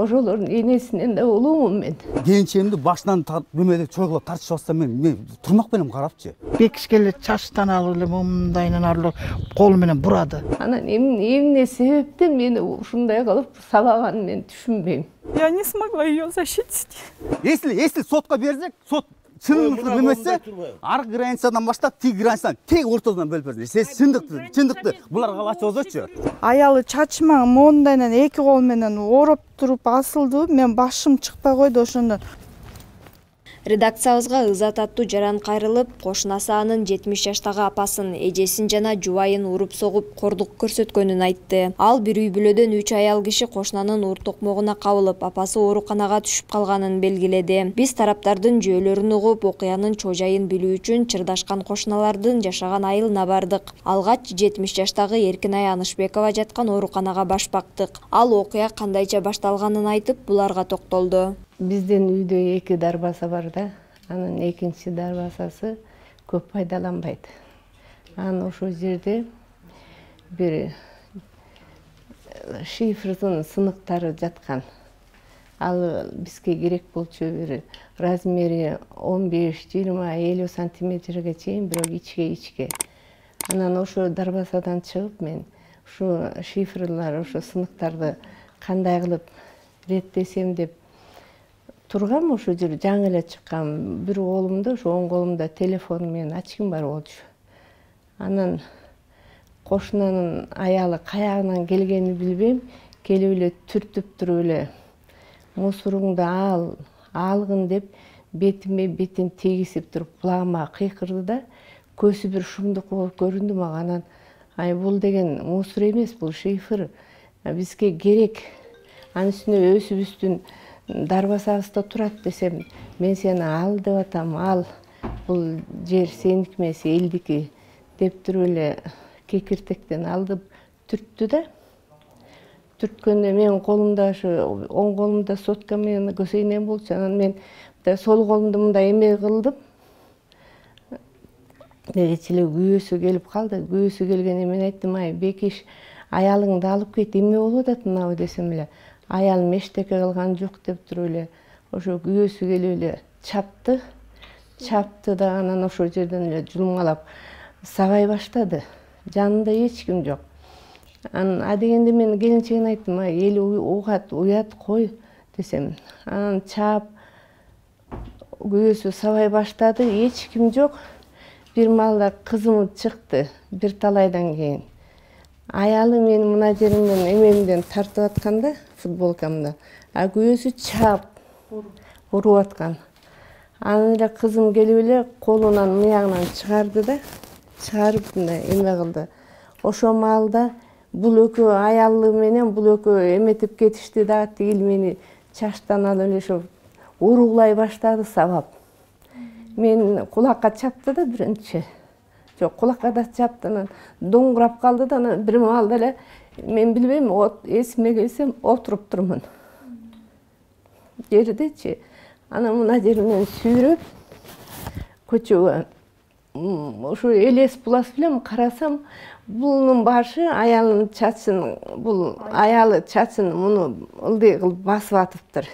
ошолордун энесинен да улуумун мен. Келинчегимди башынан немеде чойгулап тартышып атсам мен турмак менен карапчы. Бекишке эле чачтан алып эле мындайынан алып кол менен бурады. Анан эмне себептен мени ушундай кылып сабаганын мен түшүнбөйм. Я не смогла ее защитить. Если сотка берсек, сот чындыкты билмесе, аркы границадан баштап тиги границадан тең ортодон бөлүп берди. Сиз чындыкты булар калачы болсочу. Аялы чачыма моундайынан эки кол менен ороп туруп асылды. Мен башым чыкпай койду ошондон. Редакциябызга ыза таттуу жаран кайрылып, кошунасы анын 70 жаштагы апасын, эжесин жана жубайын уруп согуп кордук көрсөткөнүн айтты. Ал бир үй бүлөдөн 3 аял киши кошунанын уур токмогуна кабылып, апасы ооруканага түшүп калганын белгиледи. Биз тараптардын жүйөлөрүн угуп, окуянын чоо-жайын билүү үчүн чырдашкан кошуналардын жашаган айылына бардык. Алгач 70 жаштагы Эркинай Анышбекова жаткан ооруканага баш бактык. Ал окуя кандайча башталганын айтып, буларга токтолду. Биздин үйдө 2 дарбаса бар да, анын экинчи дарбасасы көп пайдаланбайт. Анан ошол жерде бир шифрдын сыныктары жаткан. Ал бизге керек болчу, бир размери 15, 20, 50 сантиметрге чейин, бирок ичке. Анан ошо дарбасадан чыгып мен ушу шифрлар, ошо сыныктарды кандай кылып реттесем деп тургам, ошо жер жаңы эле чыккан. Бир колумда, ошо оң колумда телефон менен очким бар болчу. Анан кошунанын аялы каягынан келгенин билбейм, келип эле түртүп туруп эле мусоруңду алгын деп бетиме бетин тегисип туруп кулагыма кыйкырды да, көзү бир шумдук болуп көрүндү мага. Анан ай бул деген мусор эмес, бул шифр, бизге керек. Анын үстүнө өсүбүздүн дарбасабызда турат десем, мен сени ал деп атам, ал бул жер сеники эмес, элдики деп туруп эле кекиртектен алып түрттү да. Түрткөндө менин колумда, ошо оң колумда сотка менен көсөйнөм болчу. Анан мен сол колумду мындай эме кылдым. Дегече эле күйөөсү келип калды. Күйөөсү келгенде мен айттым, ай Бекиш, аялыңды алып кет, эмне болуп атат мынабы десем эле, аялым эчтеке кылган жок деп туруп эле ошо күйөөсү келип эле чапты да, анан ошол жерден эле жулмалап сабай баштады. Жанында эч ким жок. Анан адегенде мен келинчегине айттым, ай эл угат, уят кой десем. Анан чаап күйөөсү сабай баштады, эч ким жок. Бир маалда кызым чыкты, бир талайдан кийин. Аялы мени мына жеримден эмемден тартып атканда, футболкамда, а күйөөсү чаап уруп аткан. Анан эле кызым келип эле колунан мыягынан чыгарды да, чыгарып мындай эме кылды. Ошо маалда бул экөө аялы менен бул экөө эметип кетишти да, тигил мени чачтан алып эле ошо уруглай баштады сабап. Мен кулакка чапты да биринчи. Жок, кулакка да чапты, анан доңгурап калды да, анан бир маалда эле мен билбейм, эсиме келсем отуруп турмун. Жердечи. Анан мына жеримден сүйрөп көчөгө ошо элес булас билем карасам, бунун башы аялынын чачын, бул аялы чачын муну ылдый кылып басып атыптыр.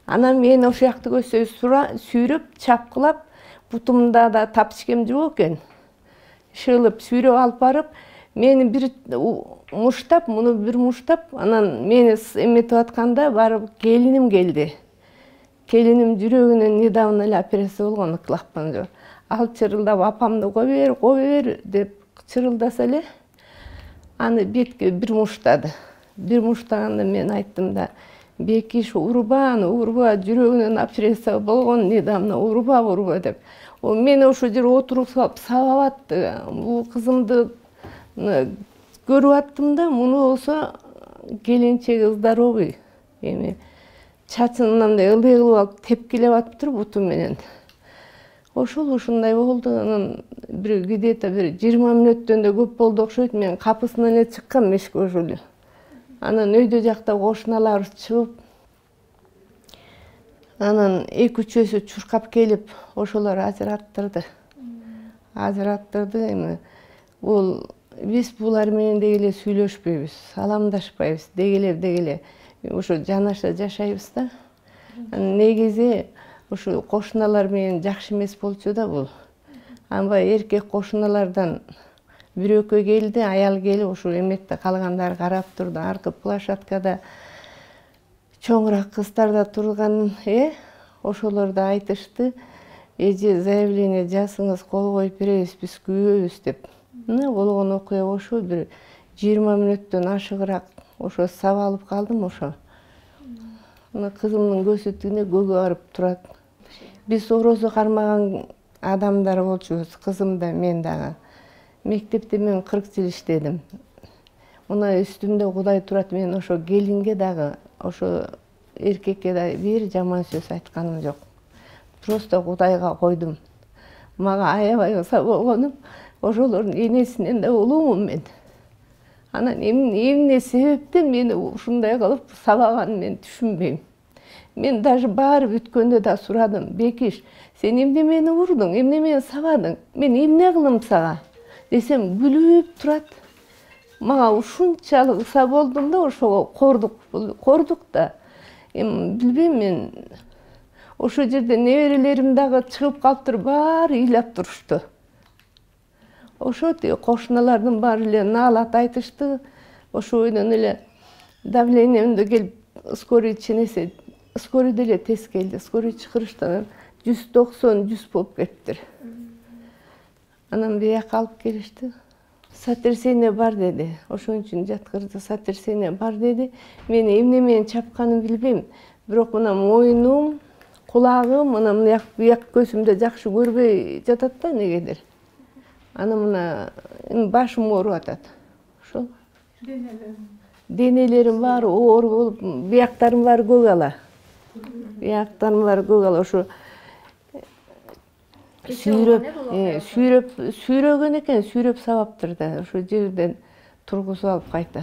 Анан мен ошол жакты көзсөй сүйрөп, чапкылап, бутумда да тапчкем жок экен. Шылып сүйрөп алып барып, мени бир муштап, муну бир муштап, анан мени эметип атканда барып келиним келди. Келиним жүрөгүнөн недавно эле операция болгон, клапан. Ал чырылдап апамды кой бер деп чырылдаса эле, аны бетке бир муштады. Бир муштаганда мен айттым да, Бекиш, урба, жүрөгүнөн операция болгон, недавно урба деп. Мени ошо жер отуруп сабап атты. Бул кызымды көрүп аттым да, муну болсо келинчеги здоровый. Эми чачын мындай ылдый кылып алып тепкилеп атыптыр буту менен. Ошондой болду. Анан бир где-то бир 20 мүнөттөн да көп болду окшойт. Мен капысынан эле чыккам эшикке ошо эле. Анан өйдө жакта кошуналарыбыз чыгып, анан 2-3-өсү чуркап келип, ошолор ажыраттырды. Эми биз булар менен деги эле сүйлөшпөйбүз, саламдашпайбыз, деги эле. Ошо жанаша жашайбыз да. Негизи ушу кошуналар менен жакшы эмес болчу да бул. Анбай эркек кошуналардан бирөккө келди, аял келип ушу эметте калгандар карап турду. Аркы площадкада чоңураак кыздар да турган, ошолор да айтышты. Эже заявление жазсаңыз кол коюп беребиз, биз күбөбүз деп. Мына болгон окуя ошо бир 20 мүнөттөн ашыгыраак ошо сап алып калдым ошо. Мына кызымдын көзү тигине көгө барып турат. Биз орозо кармаган адамдар болчубуз, кызым да, мен дагы. Мектепте мен 40 жыл иштедим. Мына үстүмдө Кудай турат, мен ошо келинге дагы, ошо эркекке да бир жаман сөз айтканым жок. Просто Кудайга койдум. Мага аябай ыза болгонум, ошолордун энесинен да улуумун мен. Анан эмне себептен мени ушундай кылып сабаганын мен түшүнбөйм. Мен даже баары бүткөндө да сурадым. Бекиш, сен эмне мени урдуң, эмне мени сабадың? Мен эмне кылдым сага? Десем күлүп турат. Мага ушунчалык ыза болдум да, ошого кордук да. Билбейм мен. Ошо жерде неберелерим дагы чыгып калыптыр, баары ыйлап турушту. Ошо кошуналардын баары эле наалат айтышты. Ошо бойдон эле давлениемде келип скорый ченесе, скорый деле тез келди. Скорый чакырыштан 190-100 болуп кетиптир. Анан бияка алып келишти. Сотрясение бар деди. Ошон үчүн жаткырды. Сотрясение бар деди. Мен эмне менен чапканын билбейм. Бирок мына моюнум, кулагым, мына бияк көзүмдө жакшы көрбөй жатат да негедир. Аны мына башым ооруп атат. Ошол. Денелерим баары оор болуп, бияктарым баары көк ала. Бияктарым баары көк ала. Ошо сүйрөгөн экен, сүйрөп сабаптыр да. Ошо жерден тургузуп алып кайта.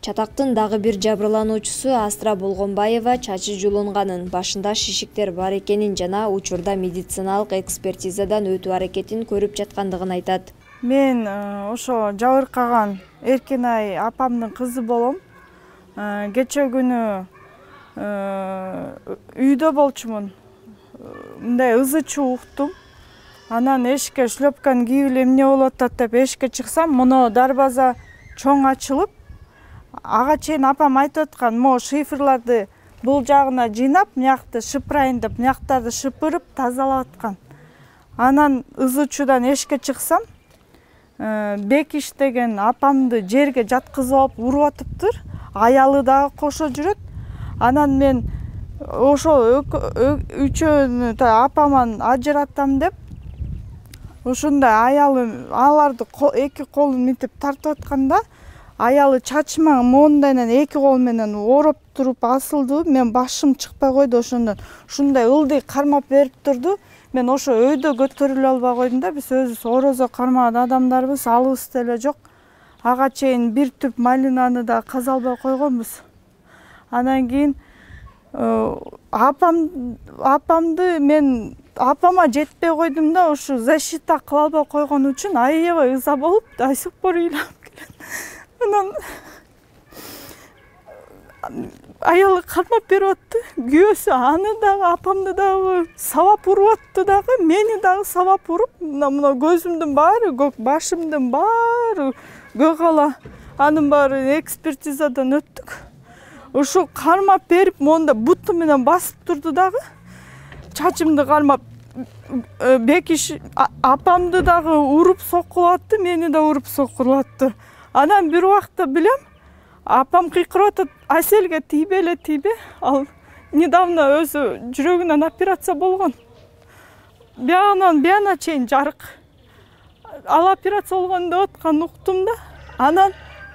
Чатактын дагы бир жабырлануучусу Астра Болгонбаева чачы жулунганын, башында шишиктер бар экенин жана учурда медициналык экспертизадан өтүү аракетин көрүп жаткандыгын айтат. Мен ошо жабыркаган Эркинай апамдын кызы болом. Кече күнү үйдө болчумун. Мындай ызы чуу уктум. Анан эшикке шлёпканы кийип эле эмне болуп атат деп эшикке чыксам, муну дарбаза чоң ачылып, ага чейин апам айтып аткан, могу шифрларды бул жагына жыйнап, мыякты шыпырайын деп, мыяктарды шыпырып тазалап аткан. Анан ызы чуудан эшикке чыксам, Бекиш деген апамды жерге жаткызып алып уруп атыптыр. Аялы дагы кошо жүрөт. Анан мен ошо үчөөнү апаман ажыратам деп, ошондой аялы аларды эки колун мынтип тартып атканда, аялы чачыма моундайынан эки кол менен ороп туруп асылды. Мен башым чыкпай койду ошондон. Ушундай ылдый кармап берип турду. Мен ошо өйдө көтөрүлө албай койдум да. Биз өзүбүз орозо кармаган адамдарбыз, алыбыз деле жок. Ага чейин бир түп малинаны да каза албай койгонбуз. Анан кийин апамды мен апама жетпей койдум да, ушу защита кыла албай койгон үчүн аябай ыза болуп, до сих пор ыйлап келет. Анан аялы кармап берип атты. Күйөөсү аны дагы, апамды дагы сабап уруп атты дагы, мени дагы сабап уруп, мына көзүмдүн баары көк, башымдын баары көк ала. Анын баары экспертизадан өттүк. Ушул кармап берип, монда буту менен басып турду дагы. Чачымды кармап, Бекиш апамды дагы уруп соккулатты, мени да уруп соккулатты. Анан бир убакта билем, апам кыйкырып атат, Аселге тийбе. Ал недавно өзү жүрөгүнөн операция болгон. Биягынан чейин жарык. Ал операция болгон деп аткан уктум да. Анан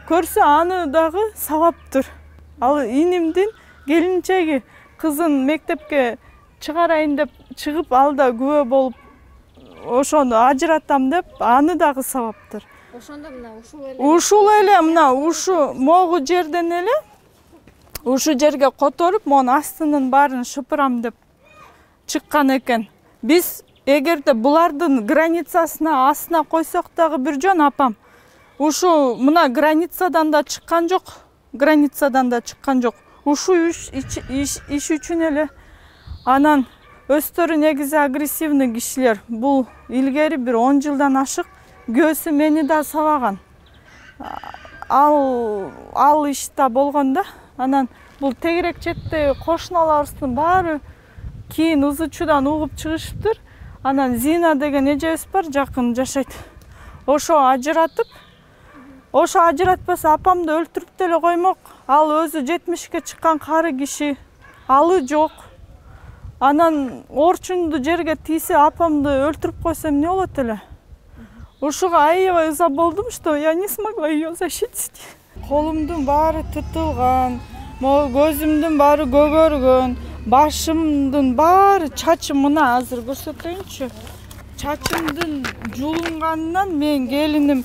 көрсө аны дагы сабаптыр. Ал инимдин келинчеги кызын мектепке чыгарайын деп чыгып, ал да күбө болуп, ошону ажыратам деп, аны дагы сабаптыр. Ошондо мына ушул эле мына ушу могу жерден эле ушу жерге которуп, монун астынын баарын шыпырам деп чыккан экен. Биз эгерде булардын границасына астына койсок дагы бир жөн апам. Ушу мына границадан да чыккан жок. ушул иш үчүн эле анан өздөрү негизи агрессивный кишилер. Бул илгери бир 10 жылдан ашык көөсү мени да сабаган. Ал ишта болгондо анан бул тегерек четте кошуналарыбыздын баары кийин ызычуудан угуп чыгышыптыр. Анан Зина деген эжебиз бар, жакын жашайт. Ошо ажыратпаса апамды өлтүрүп деле коймок. Ал өзү 70ке чыккан кары киши, алы жок. Анан орчунду жерге тийсе апамды өлтүрүп койсо эмне болот эле? Ушуга аябай ыза болдум, что я не смогла ее защитить. Колумдун баары тытылган, көзүмдүн баары көгөргөн, башымдын баары, чачым мына азыр көрсөтөйүнчү. Чачымдын жулунганынан мен келиним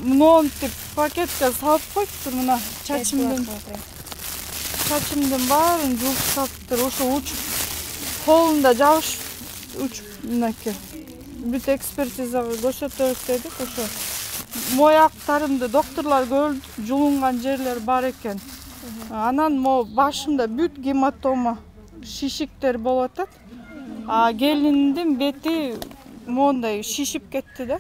монтип пакетке салып коюптур, мына чачымдын баарын жулуп салыптыр. Ошо учуп колунда жабыш учуп мынакей. Бүт экспертизага көрсөтөбүз дедик. Ошо мояктарымды докторлор көрдү, жулунган жерлер бар экен. Анан башымда бүт гематома, шишиктер болуп атат. Келиндин бети мондай шишип кетти да.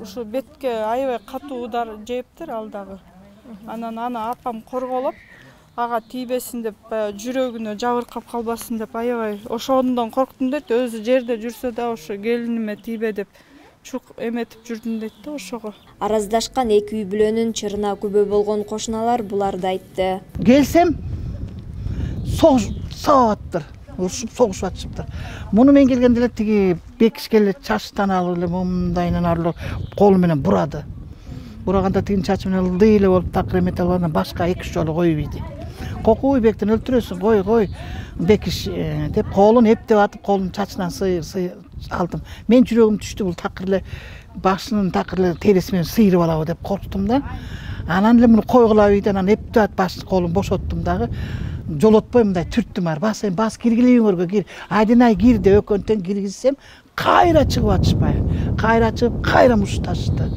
Ошо бетке аябай катуу удар жептир ал дагы. Анан аны апам корголоп, ага тийбесин деп, жүрөгүнө жабыркап калбасын деп аябай ошондон корктум дейт. Өзү жерде жүрсө да ошо келиниме тийбе деп чук эметип жүрдүм дейт да ошого. Араздашкан эки үй бүлөнүн чырына күбө болгон кошуналар буларды айтты. Келсем сабаттыр, урушуп согушуп атышыптыр. Муну мен келгенде эле тиги бекишке эле чачтан алып эле мындайынан арлы колу менен бурады. Бураганда тигин чачы менен ылдый эле болуп такыр эмете алгандан башка 2-3 жолу коюп ийди. Кокуй бектен өлтүрөсүң, кой бекиш деп колун эптеп атып, колун чачынан алдым. Мен жүрөгүм түштү, бул такыр эле башынын такыр эле тереси менен сыйрып алабы деп корктум да. Анан эле муну койгулап ийди, анан эптеп атып башын колун бошоттум дагы. Жолотпой мындай түрттүм ар. Бас киргиле үйүңөргө кир. Айдынай кир деп өкөнтөн киргизсем, кайра чыгып атышпай. Кайра чыгып, кайра муш ташты.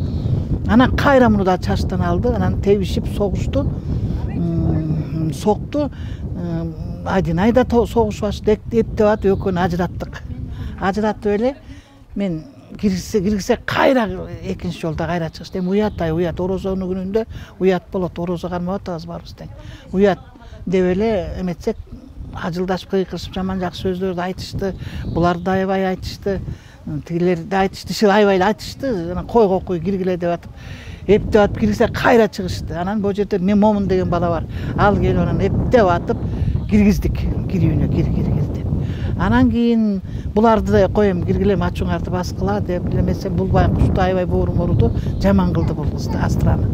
Анан кайра муну да чачтан алды, анан тебишип согушту. Сокту. Айдынай да согушуп атышты, эптеп атып өкөнү ажыраттык. Ажыратып эле мен киргизе кайра экинчи жолда кайра чыгышты. Уят орозонун күнүндө уят болот. Орозо кармап атабыз баарыбыз тең. Уят деп эле эметсек ажылдашып кыйкырышып жаман жакшы сөздөрдү айтышты. Булар да аябай айтышты. Тигилер да айтышты, аябай айтышты. Анан кой киргиле деп атып, эптеп атып киргизе кайра чыгышты. Анан бул жерде мен Момун деген бала бар. Ал келип анан эптеп атып киргиздик. Кирүүнө кир деп. Анан кийин буларды коем киргиле ачуңарды баскыла деп элемесе бул байкушту аябай боору жаман кылды бул кызды, Астраны.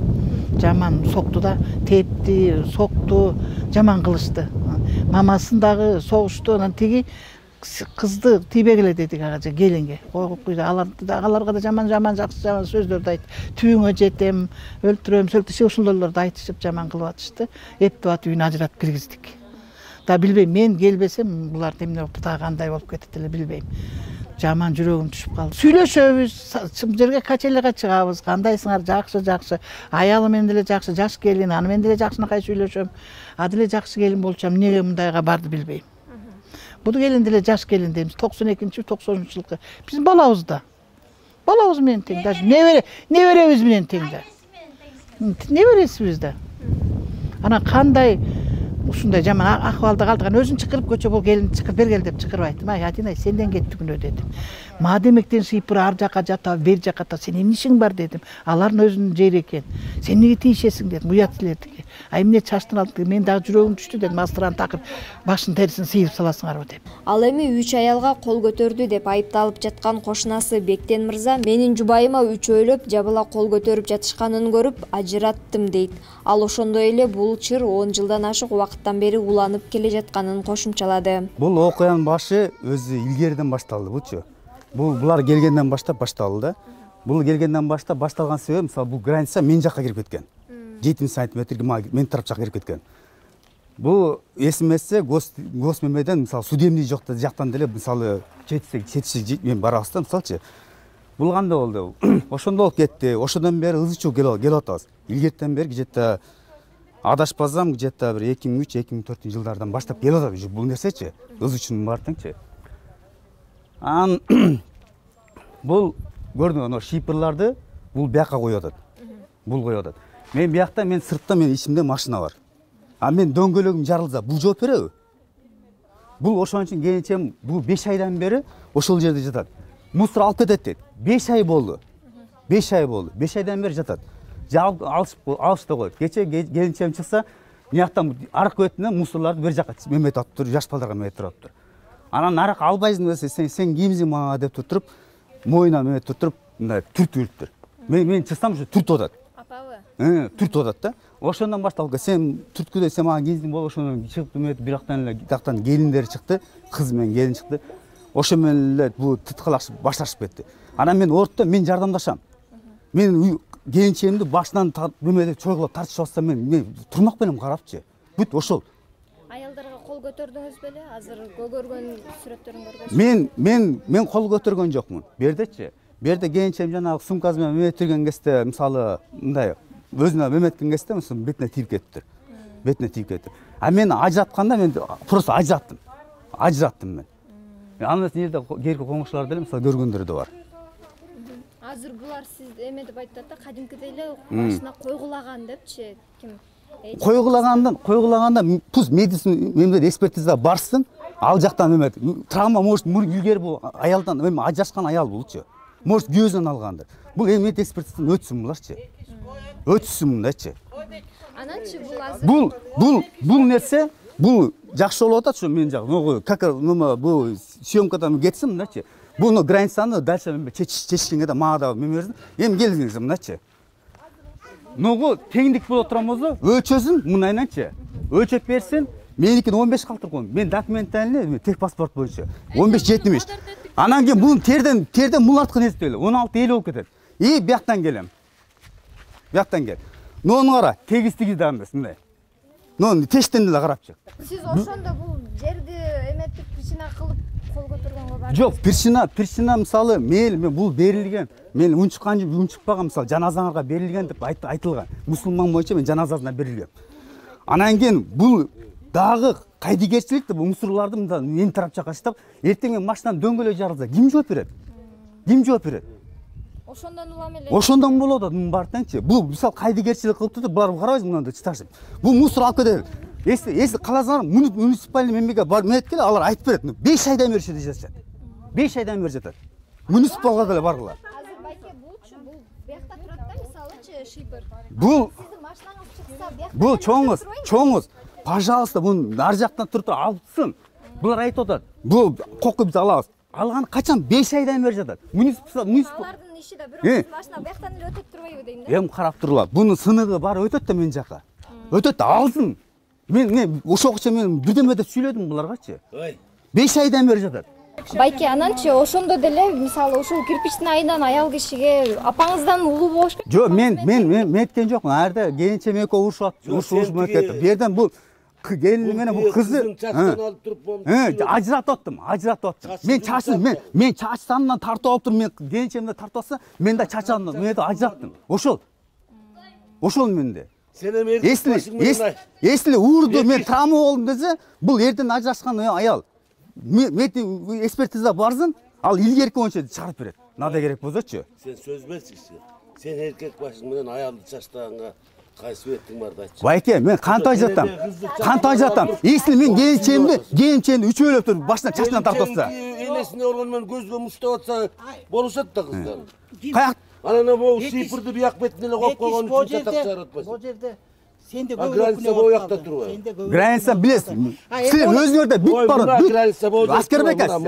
Жаман сокту да, тепти, сокту, жаман кылышты. Мамасын дагы согушту, анан тиги кызды тийбегиле дедик ага келинге. Аларга да жаман жакшы сөздөрдү айтып, түбүңө жетем, өлтүрөм, ушундайларды айтышып жаман кылып атышты. Эптеп атып үйүнө ажыратып киргиздик. Да билбейм, мен келбесем булар эмне болуп да кандай болуп кетет эле билбейм. Жаман жүрөгүм түшүп калды. Сүйлөшөбүз, чым жерге качелеге чыгабыз. Кандайсыңар? Жакшы. Аялы менен деле жакшы, жаш келин, аны менен деле жакшынакай сүйлөшөм. Деле жакшы келин болчам, эмнеге мындайга барды билбейм. Бул келин деле жаш келин дейбиз. 92-93 жылкы. Биздин балабыз да. Балабыз менен тең, даже неберебиз менен тең да. Небересибиз да. Анан кандай ушундай жаман акыбалда калдыган өзүн чакырып көчө бул келин чакырып бергел деп чакырбайт. Адинай сенден кетти күнөө дедим. Демектен шыйпыр ар жака жата, бер жака та сенин эмне ишиң бар дедим. Алардын өзүнүн жери экен. Сен эмнеге тийишесиң дедим. Уят силердики. Эмне чачтан алды? Мен дагы жүрөгүм түштү дедим. Астраны такыр башын терисин сыйрып саласыңарбы деп. Ал эми 3 аялга кол көтөрдү деп айыпталып жаткан кошунасы Бектен мырза менин жубайыма үчөөлөп жабыла кол көтөрүп жатышканын көрүп ажыраттым дейт. Ал ошондой эле бул чыр 10 жылдан ашык убакыттан бери уланып келе жатканын кошумчалады. Бул окуянын башы өзү илгериден башталды бучу. Булар келгенден баштап башталды. Бул келгенден баштап башталган себеби мисалы бул граница мен жакка кирип кеткен. 70 сантиметрге мен тарап жакка кирип кеткен. Бул эсмесе госмемеден мисалы судебный жактан деле мисалы четиши мен барабызда мисалчы. Бул кандай болду? Ошондо болуп кетти. Ошодон бери ызычуу келип атабыз. Илгертен бери где-то Адашпасам где то бир 2003-2004 жылдардан баштап келип атат бул нерсечи. Өз үчүн бар теңчи. Бул көрдүң ана шипырларды бул бияка коюп атат. Бул коюп атат. Мен биякта, мен сыртта, мен ичимде машина бар. Мен дөңгөлөгүм жарылса, бул жооп береби? Бул ошон үчүн келинчем бул 5 айдан бери ошол жерде жатат. Мусор алып кетет дейт. 5 ай болду. 5 ай болду. 5 айдан бери жатат. Жабып алышты коет. Кече келинчем чыкса, мияктан арык бетинен мусорларды бер жакка мемет атып тур, жаш балдарга мемет туруп. Анан арык албайсың десе, сен кимсиң мага деп туруп, моюна мемет туруп, мындай түртүлүптүр. Мен чыксам ушу түртүп атат. Апабы? Түртүп атат да. Ошондон баштап сен түрткүдө сен мага кимсиң болуп, ошондон чыгып мемет бирактан келиндер чыкты, кыз менен келин чыкты. Ошо менен эле бул тыткалашып башташып кетти. Анан мен ортто мен жардамдашам. Мен келинчемди башынан немеде чойгулап тартышып атса, мен турмак менен карапчы. Бүт ошол. Аялдарга кол көтөрдүңүз беле? Азыр көгөргөн сүрөттөрүн көргөнсүз. Мен кол көтөргөн жокмун. Бердечи. Берде келинчем жанагы сумкасы менен меметирген кезде, мисалы, мындай өзүнө меметкен кезде, мисалы бетине тийип кетти. Бетине тийип кетти. Мен ажыратканда мен просто ажыраттым мен. Андан жерде керки коңшулар деле мисалы көргөндөр да бар. Азыр булар сиз эме деп айтат да, кадимкидей эле башына койгулаган депчи, ким? Койгулаганда пусть медицина экспертиза барсын, ал жактан эме травма может илгери бул аялдан эме ажырашкан аял болчу. Может күйөөсүнөн алгандыр. Бул эме экспертизадан өтсүн буларчы. Өтсүн мындайчы. Ананчы бул азыр бул нерсе бул жакшы болуп атат, мен жагы как бул съемкадан кетсин мындайчы. Буну границаны дальше чечишкенге да мага да мен берсин. Эми келиңиз мындайчы. Теңдик болуп турганболсо, өлчөсүн мындайнанчы. Өлчөп берсин, меникин 15 калтырып коюм. Мен документальный техпаспорт боюнча 15-70. Анан кийин бунун терден муларткы нерсе эле 16-50 болуп кетет. Бияктан келем. Бияктан кел. Нону кара, тегистиги да эмес мындай. Нону тештен эле карап чык. Сиз ошондо бул жерди эметип причина кылып кол көтөргөнгө бар. Жок, причина мисалы мен бул берилген. Мен унчукпаган мисалы жаназаңарга берилген деп айтылган. Мусулман боюнча мен жаназасына берилгем. Анан кийин бул дагы кайдыгерчиликти бул мусорларды мындай мен тарап жакка таштап, эртең мен машинам дөңгөлөк жарылса, ким жооп берет? Ким жооп берет? Ошондон улам эле. Ошондон болот да, мунун баары теңчи. Бул мисалы кайдыгерчилик кылып турду, булар карабайсың мындай чыташып. Бул мусор алып кетет. Если каласаңар, муниципальный мемлекет бар мет келе, алар айтып берет. 5 айдан бери жатат. 5 айдан бери жатат. Муниципалга деле баргыла. Азыр байке бул биякта турат да, мисалычы шипыр. Бул Сиздин машинаңыз чыкса биякта. бул чоңуз. Пожалуйста, буну ар жактан туруп алсын. Булар айтып атат. Бул кокку биз алабыз. Алган качан 5 айдан бери жатат. Алардын иши да бирок машина бияктан эле өтөп турбайбы дейм да. Карап турула. Бунун сыныгы бар өтөт да мен жака. Өтөт да алсын. Мен ошокча мен бирдеме деп сүйлөдүм буларгачы. 5 айдан бери жатат. Байке, ананчы ошондо деле мисалы ушул кирпичтин айынан аял кишиге апаңыздан улуу болуш керек. Жок, мен меткен жокмун. Арда келинчем экөө урушуп кетти. Бу жерден бул келин менен бул кызы ажыратып аттым. Мен чачтандан тартып алып туруп, мен келинчемди тартып алса, мен да чачамдан менде ажыраттым. Ошол менде. Если урду мен травма болдум десе, бул эрден ажырашкан аял. Экспертиза барсын, ал илгерки боюнча чыгарып берет. Нада керек болсочу. Сен сөз берсиңчи. Сен эркек башың менен аялды чачтаганга кайсы бетиң барды айтчы. Байке, мен кантип ажыратам? Если мен келинчемди үчөөлөп туруп башынан чачынан тартып атса, энесине болгон менен көзгө муштап атса болушат да кыздар. каяк Анан могу шипырды бияк бетине эле коюп койгон үчүн чатак чыгарып атпайсың. Бул жерде сенде граница боякта турбайбы? граница билесиң. Силер өзүңөрдө бүт бар.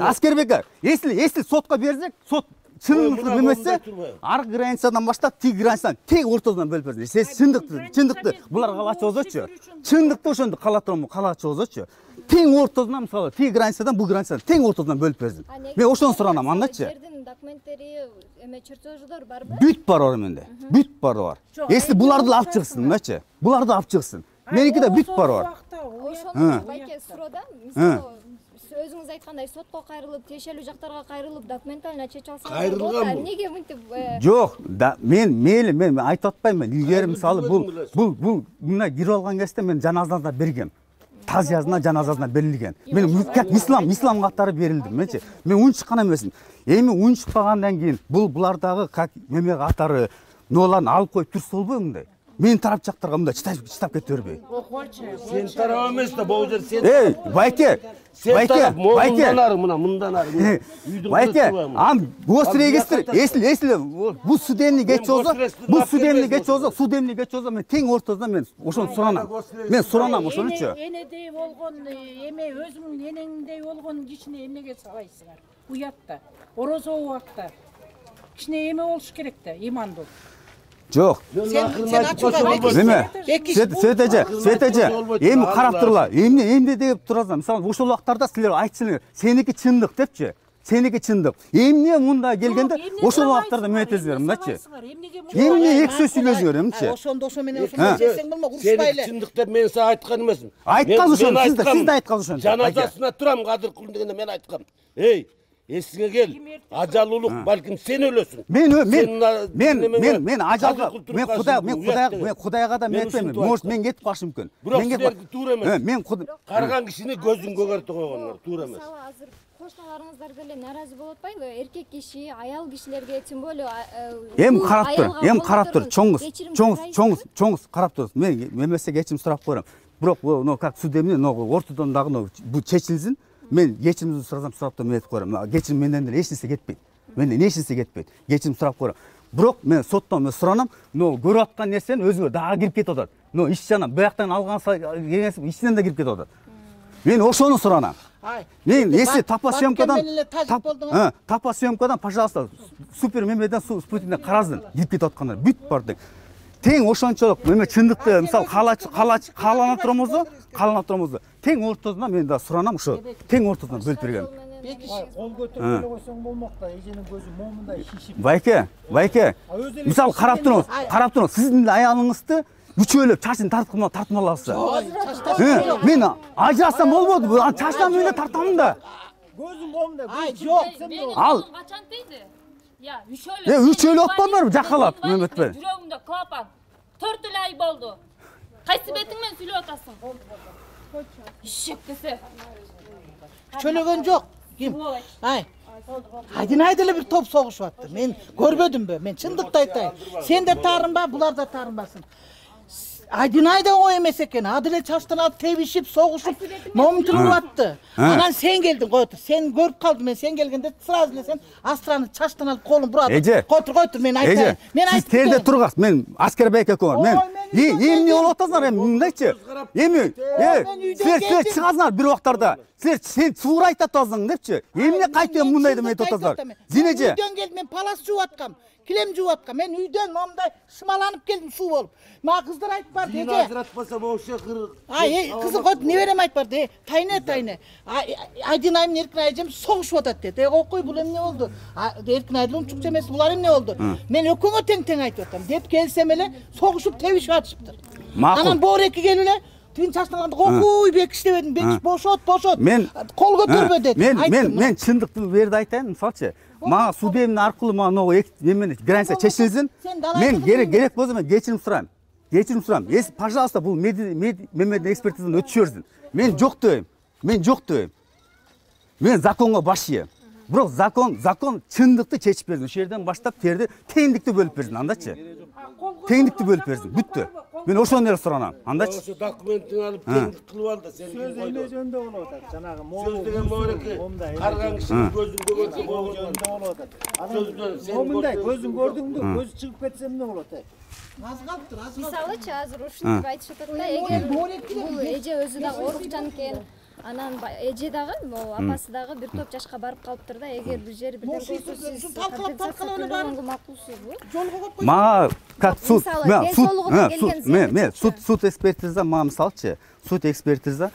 Аскербек, если сотко берсек, сот чындыкты билмесе, аркы границадан баштап тиги границадан тең ортодон бөлүп берсин. Сен чындыкты булар калачы болсочу. Чындыкты ошондо калачы болсочу. Тең ортодон мисалы тиги границадан бул границадан тең ортодон бөлүп берсин. Мен ошону суранам, андачы. Жердин документтери эме чертеждор барбы? Бүт бар ор менде. Бүт бар. Если буларды алып чыксын, мынчы. Буларды алып чыксын. Меники да бүт бар. Ошону байке суроода мисалы өзүңүз айткандай сотко кайрылып, тиешелүү жактарга кайрылып, документально чечип алсаңыз Кайрылган болот. бул. Эмнеге мынтип Жоқ, мен айтып атпаймын. Илгери мисалы бул мына кирип алган кезде мен жаназасына бергем. Тазиясына, жаназасына берилген. Мен как ислам катары берилдим менчи. Мен уйншуккан эмесмин. Эми уйншукпагандан кийин булардагы как неме катары ноланы алып коюп турса болбойбу мындай? Мен тарап жактарга мындай чытап кете бербей. Сен тарап эмес да, бул жер сен. Эй, байке, мындан ары. Байке, гос регистр, если бул судебный кечип болсо, мен тең ортосунда мен ошону суранам. Мен суранам ошонучу. Энедей болгон эме өзүңүн энеңдей болгон кишине эмнеге салайсыңар? Уятта, орозо убакта. Кичине эме болуш керек да, имандуу. Жоқ. Сен ачууга Неме? Светеже, эми карап турла. Эмне деп турасың? Мисалы, ошол убактарда силер айтсыңар, сеники чындык депчи. Сеники чындык. Эмне мында келгенде ошол убактарда мен айтасыңар, мындачы. Эмне эки сөз сүйлөсүңөр, эмчи? Ошондо ошо менен ошондо десең болмо, урушпайлы. Сеники чындык деп мен сага айткан эмесмин. Айткан ошону, сиз да айткан ошону. Жаназасына турам Кадыр Кулун дегенде мен айткам. Эй, эсиңе кел. Ажал улук, балким сен өлөсүң. Мен ажалга, мен Кудайга да мен айтпайм. Может мен кетип калышым мүмкүн. Бирок силерди туура эмес. Карган кишини көзүн көгөртүп койгонлор, туура эмес. мисалы азыр кошуналарыңыздар деле нааразы болуп атпайбы? Эркек киши, аял кишилерге тем более карап тур. Чоңуз карап тур. Мен эмесе кечирим сурап коерам. Бирок как судебный, ортодон дагы бул чечилсин. Мен кечиримди сурасам, мен айтып коерам. Кечирим менден деле эч нерсе кетпейт. Кечирим сурап коерам. Бирок мен соттон суранам, көрүп аткан нерсени өзүгө дагы кирип кетип атат. Иш жана бияктан алган ичинен да кирип кетип атат. Мен ошону суранам. Мен если тапа съемкадан, пожалуйста, супер мемеден спутниктен карасын, кирип кетип аткандар. Бүт бар дег. Тең ошончолук эме чындыкты, мисалы каалана турамызбы? Тең ортосунда мен да суранам, ошо тең ортосунда бөлүп бергем. Кол көтөрүп эле койсоң болмок да, эженин көзү момундай шишип. Байке. Мисалы карап туруңуз, сиздин аялыңызды үчөөлөп чачын тартмалабызбы? Мен ажырасам болбоду, чачтан мен тартамын да. Көзүң момундай. Жок. Ал. Качан тийди? Я, үчөөлөп атпаңдарбы, жакалап, мен өтпөй. Жүрөгүмдө клапан. 4 ай болду. Кайсы бетиңмен сүйлөп атасың? Ишек десе. Чөлөгөн жок. Ким? Айдын деле бир топ согушуп атты. Мен көрбөдүмбү? Мен чындыкты айтайын. Сен да таарынба, булар да таарынбасын. Айдын да ой эмес экен. Адиле чачтан алып тебишип, согушуп, момтулуп атты. Анан сен келдиң, койтур. Сен көрүп калдым, мен сен келгенде сразу эле сен Астраны чачтан алып колун бурады. Койтур, мен айтайын. Сиз терде тургас, мен Аскербек экөөң. Мен эмне болуп атасыңар, мындайчы. Эми, силер чыгасыңар бир убактарда. Сен туура айтып атасың депчи. Эмне кайтып мындай деп айтып атасыңар? Зинеже. Үйдөн келдим, мен палас жууп аткам. Килем жууп аткам. Мен үйдөн момундай шымаланып келдим суу болуп. Мага кыздар айтып барды. Сени ажыратпаса болушу Кызым койду, неберем айтып барды. Тайне. Айдын айым Эркин айжем согушуп атат деди. Окуй, бул эмне болду? Эркин айдын унчукчу эмес, булар эмне болду? Мен экөөңө тең айтып атам. Деп келсем эле согушуп тебишип атышыптыр. Анан боореки келип эле тин чачтанганда окуй бекиш дебедим. Бекиш бошот. Мен кол көтөрбө деди. Мен чындыкты берди айтайын, мисалчы. Мага судебный аркылуу мага эмени граница чечилсин. Мен керек болсо мен кечирим сурайм. Если, пожалуйста, бул мемедин экспертизадан өтүп жиберсин. Мен жок дейм. Мен законго баш ийем. Бирок закон чындыкты чечип берсин. Ошол жерден баштап терди теңдикти бөлүп берсин, андачы. Теңдикти бөлүп берсин. Бүттү. Мен ошону эле суранам. Андачы. Ошо документиңди алып теңдик кылып ал да, сен Сөз эме жөнүндө болуп атат. Жанагы сөз деген моореки карган кишинин көзүн көгөртүп жөнүндө болуп атат. Момундай көзүн көрдүңбү? Көзү чыгып кетсе эмне болот? Аз калыптыр, аз калыптыр. Мисалычы азыр ушинтип айтышып атат да, эгер бул эже өзү дагы оорукчан экен, анан эже дагы, апасы дагы бир топ жашка барып калыптыр да, эгер бир жери бирден болсо сиз компенсация макулсузбу? Мага как суд экспертиза мага мисалчы, суд экспертиза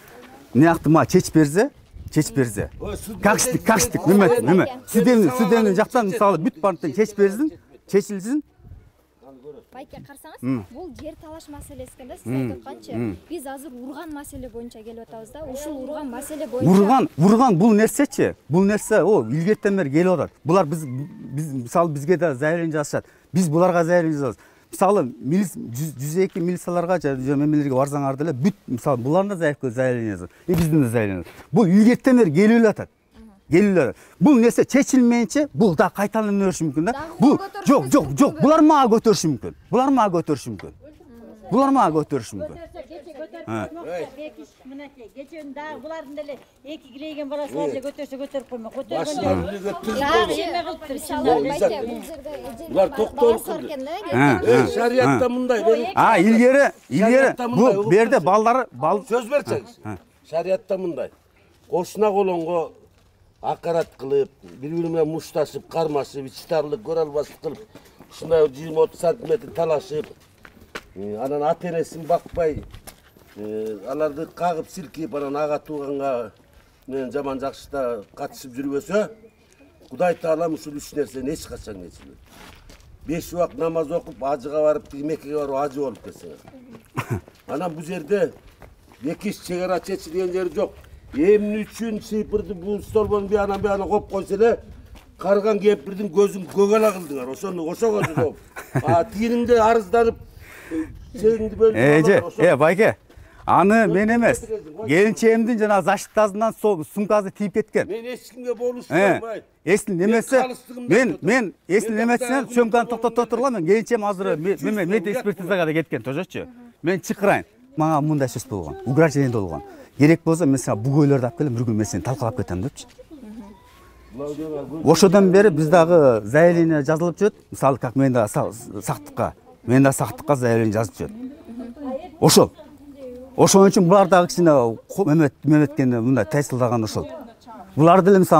неакты мага чечип берсе. Какштик, неме? Судебный жактан мисалы бүт бардык чечип берсин, чечилсин. Байке карасаңыз, бул жер талаш маселеси экен да, сиз айтып атканча. Биз азыр урган маселе боюнча келип атабыз да. Ушул урган маселе боюнча урган бул нерсечи? Бул нерсе илгертен бери келип атат. Булар биз мисалы бизге да заявление жазышат. Биз буларга заявление жазабыз. Мисалы 102 милицияларга же мемелерге барсаңар деле бүт мисалы буларга заявление жазат. Биздин да заявление. Бул илгертен бери келип атат. Бул нерсе чечилмейинче бул да кайталанып бериши мүмкүн да. Бул жок. Булар мага көтөрүшү мүмкүн. Мынакей, кечен дагы булардын деле эки килейген баласы бар эле көтөрсө көтөрүп коймо. Булар токтолуп калды. Шариятта мындай. Илгери бул берде балдары сөз берсеңиз. Шариятта мындай. Кошуна колонго акарат кылып, бири-бири менен мушташып, кармашып, ичтарлык, көралбаштык кылып, ушундай 20-30 сантиметр талашып, анан ат энесин бакпай, аларды кагып силкип, анан ага тууганга менен жаман жакшыда катышып жүрбөсө, Кудай Таалам ушул үч нерсени эч качан кечирбейт. 5 убак намаз окуп, ажыга барып, Меккеге барып ажы болуп келсеңер. Анан бу жерде бекиш чегара чечилген жери жок. Эмне үчүн сыйпырды бул столбонун биянан коюп койсо эле, карган кемпирдин көзүн көгала кылдыңар. Ошого жооп. Тигиниңде арызданып, сеңди бөлүп. Байке, аны мен эмес. Келинчегимдин жана защитасынан сумкасы тийип кеткен. Мен эч кимге болушмайм. Эсин немесе, мен эсин немесинен сөмканы токтотуп турган, мен келинчегим азыр мед экспертизага да кеткен, тожочу. Мен чакырайын. Мага мындай сөз болгон. Угрожение болгон. Керек болса мен сага буг ойлорду алып келем, бүгүн мен сени талкалап кетем депчи. Ошодон бери биз дагы заявление жазылып жүрөт. Мисалы, как мен да сактыкка заявление жазып жүрөт. Ошон үчүн булар дагы кичине меметкенде мындай тайсылдаган ошол. Булар деле мисалы